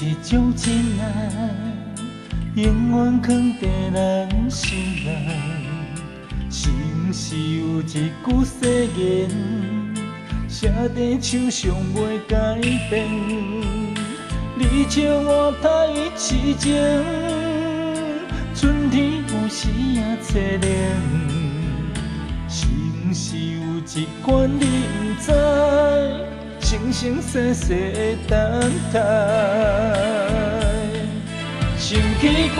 一种真爱，永远藏在咱心内。是毋是有一句誓言，写在手上袂改变？你笑我太痴情，春天有时也凄凉。是毋是有一关你不知，生生世世的等待？想起过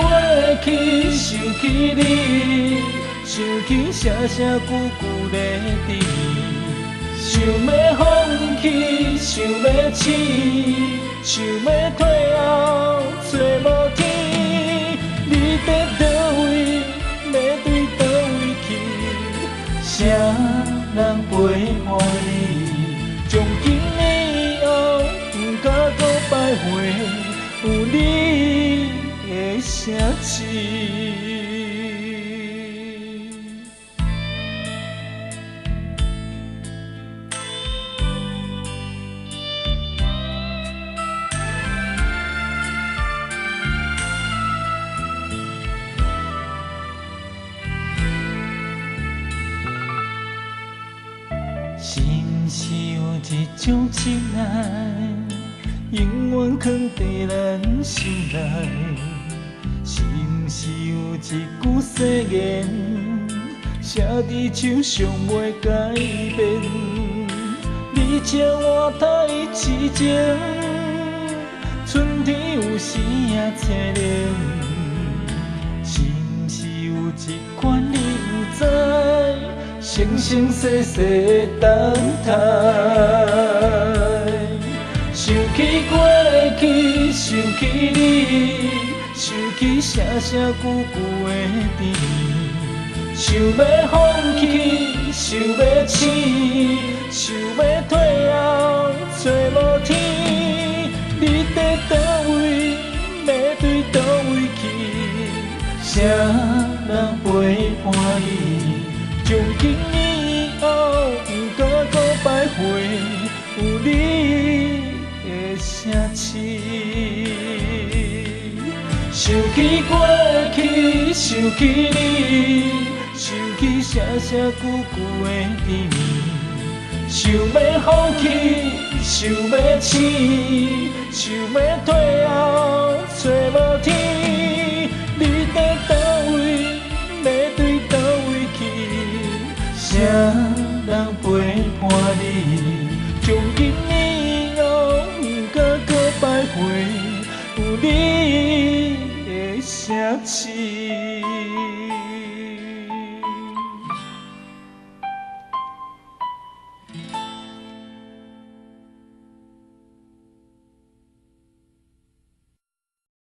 去，想起你，想起声声句句在甜。想要放弃，想要醒，想要退后，找无天。你在倒位，要对倒位去？谁人陪伴你？从今以后，不敢再摆回有你的城市。是毋是有一种真爱，永远藏在咱心内？是毋是有一句誓言，写在手上袂改变？你笑我太痴情，春天有时也凄凉。是毋是有一款你不知？生生世世的等待，想起过去，想起你，想起声声句句的甜。想要放弃，想要醒，想要退后，找无天。你在倒位，要对倒位去？谁人陪伴你？从今以后，不敢再摆回有你的城市。想起过去，想起你，想起声声句句的甜蜜。想要放弃，想要醒，想要退后，找无天。你在倒位，要对倒位去？谁人陪伴你？从今以后，不敢再摆回有你的城市。